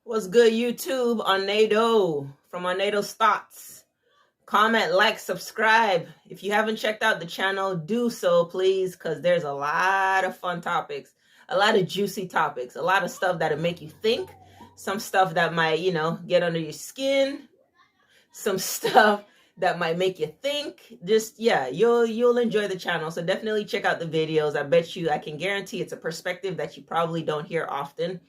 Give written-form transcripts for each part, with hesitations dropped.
What's good, YouTube? Onaedo from onaedo.s. Thoughts. Comment, like, subscribe. If you haven't checked out the channel, do so, please, because there's a lot of fun topics, a lot of juicy topics, a lot of stuff that'll make you think, some stuff that might, get under your skin, some stuff that might make you think. Just, yeah, you'll enjoy the channel. So definitely check out the videos. I can guarantee it's a perspective that you probably don't hear often.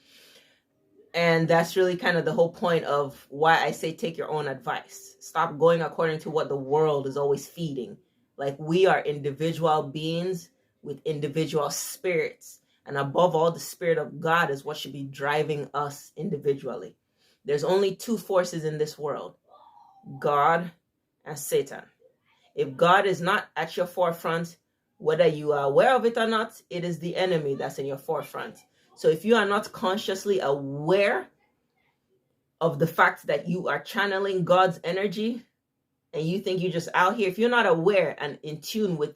And that's really kind of the whole point of why I say take your own advice. Stop going according to what the world is always feeding. Like, we are individual beings with individual spirits. And above all, the Spirit of God is what should be driving us individually. There's only two forces in this world, God and Satan. If God is not at your forefront, whether you are aware of it or not, it is the enemy that's in your forefront. So if you are not consciously aware of the fact that you are channeling God's energy and you think you're just out here, if you're not aware and in tune with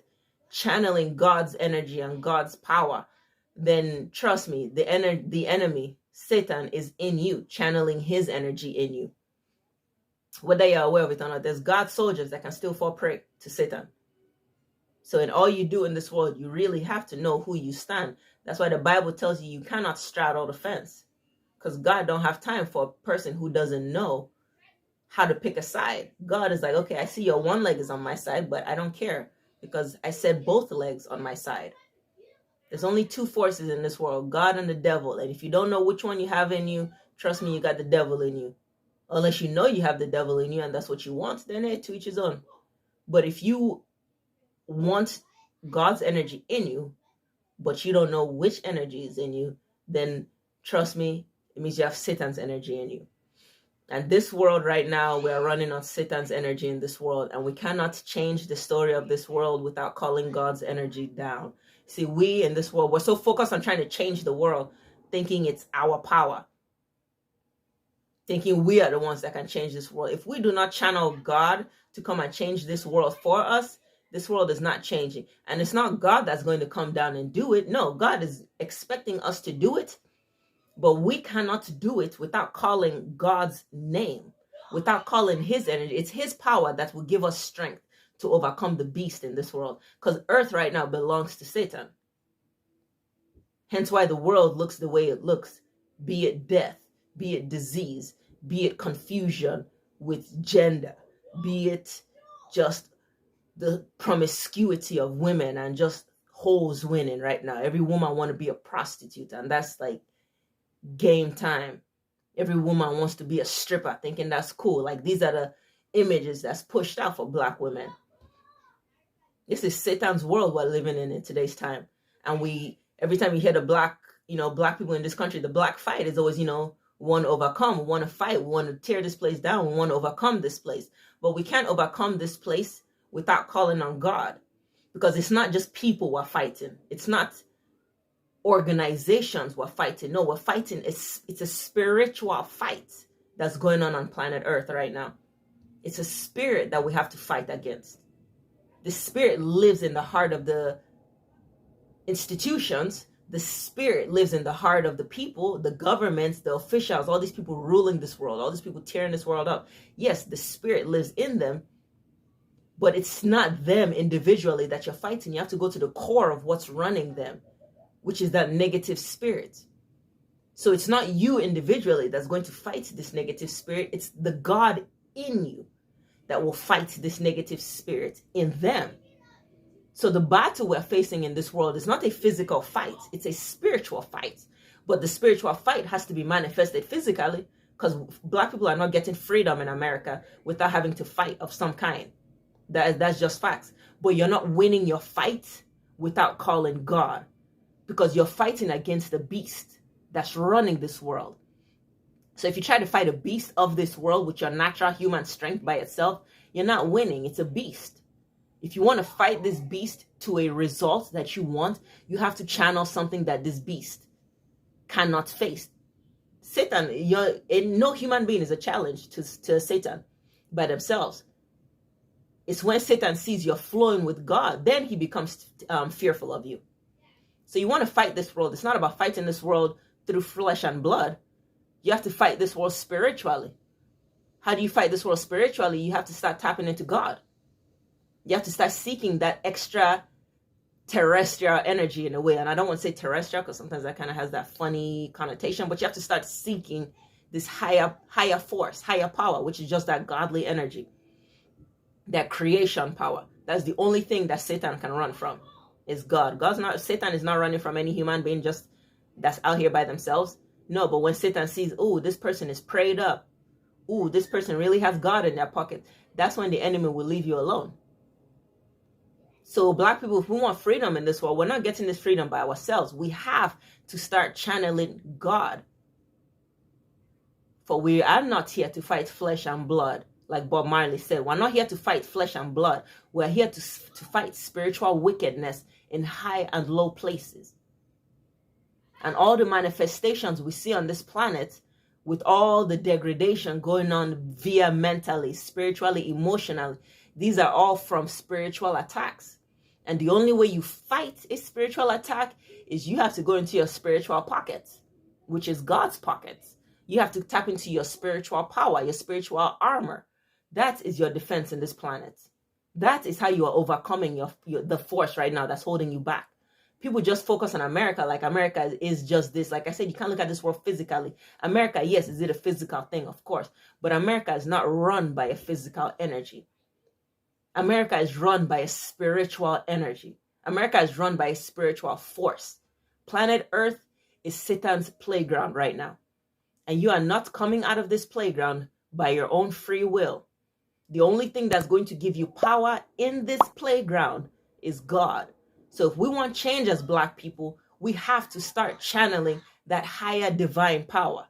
channeling God's energy and God's power, then trust me, the enemy, Satan, is in you, channeling his energy in you. Whether you're aware of it or not, there's God's soldiers that can still fall prey to Satan. So in all you do in this world, you really have to know who you stand. That's why the Bible tells you cannot straddle the fence, because God don't have time for a person who doesn't know how to pick a side. God is like, okay, I see your one leg is on my side, but I don't care because I said both legs on my side. There's only two forces in this world, God and the devil. And if you don't know which one you have in you, trust me, you got the devil in you. Unless you know you have the devil in you and that's what you want, then to each his own. But if you want God's energy in you, but you don't know which energy is in you, then trust me, it means you have Satan's energy in you. And this world right now, we are running on Satan's energy in this world, and we cannot change the story of this world without calling God's energy down. See, we in this world, we're so focused on trying to change the world, thinking it's our power, thinking we are the ones that can change this world. If we do not channel God to come and change this world for us, this world is not changing. And it's not God that's going to come down and do it. No, God is expecting us to do it. But we cannot do it without calling God's name, without calling his energy. It's his power that will give us strength to overcome the beast in this world. Because earth right now belongs to Satan. Hence why the world looks the way it looks. Be it death, be it disease, be it confusion with gender, be it just the promiscuity of women and just hoes winning right now. Every woman want to be a prostitute, and that's like game time. Every woman wants to be a stripper, thinking that's cool. Like, these are the images that's pushed out for Black women. This is Satan's world we're living in today's time. And every time you hear the Black people in this country, the Black fight is always, want to overcome, we want to fight, we want to tear this place down, we want to overcome this place. But we can't overcome this place without calling on God, because it's not just people we're fighting. It's not organizations we're fighting. No, we're fighting. It's a spiritual fight that's going on planet Earth right now. It's a spirit that we have to fight against. The spirit lives in the heart of the institutions. The spirit lives in the heart of the people, the governments, the officials, all these people ruling this world, all these people tearing this world up. Yes, the spirit lives in them, but it's not them individually that you're fighting. You have to go to the core of what's running them, which is that negative spirit. So it's not you individually that's going to fight this negative spirit. It's the God in you that will fight this negative spirit in them. So the battle we're facing in this world is not a physical fight. It's a spiritual fight. But the spiritual fight has to be manifested physically, because Black people are not getting freedom in America without having to fight of some kind. That's just facts. But you're not winning your fight without calling God, because you're fighting against the beast that's running this world. So if you try to fight a beast of this world with your natural human strength by itself, you're not winning. It's a beast. If you want to fight this beast to a result that you want, you have to channel something that this beast cannot face. Satan, no human being is a challenge to Satan by themselves. It's when Satan sees you're flowing with God, then he becomes fearful of you. So you want to fight this world. It's not about fighting this world through flesh and blood. You have to fight this world spiritually. How do you fight this world spiritually? You have to start tapping into God. You have to start seeking that extra terrestrial energy in a way. And I don't want to say terrestrial because sometimes that kind of has that funny connotation, but you have to start seeking this higher force, higher power, which is just that godly energy, that creation power. That's the only thing that Satan can run from, is God. Satan is not running from any human being just that's out here by themselves. No, but when Satan sees, oh, this person is prayed up, oh, this person really has God in their pocket, that's when the enemy will leave you alone. So Black people, if we want freedom in this world, we're not getting this freedom by ourselves. We have to start channeling God. For we are not here to fight flesh and blood, like Bob Marley said. We're not here to fight flesh and blood. We're here to fight spiritual wickedness in high and low places. And all the manifestations we see on this planet, with all the degradation going on via mentally, spiritually, emotionally, these are all from spiritual attacks. And the only way you fight a spiritual attack is you have to go into your spiritual pockets, which is God's pockets. You have to tap into your spiritual power, your spiritual armor. That is your defense in this planet. That is how you are overcoming the force right now that's holding you back. People just focus on America like America is just this. Like I said, you can't look at this world physically. America, yes, is it a physical thing? Of course. But America is not run by a physical energy. America is run by a spiritual energy. America is run by a spiritual force. Planet Earth is Satan's playground right now. And you are not coming out of this playground by your own free will. The only thing that's going to give you power in this playground is God. So if we want change as Black people, we have to start channeling that higher divine power.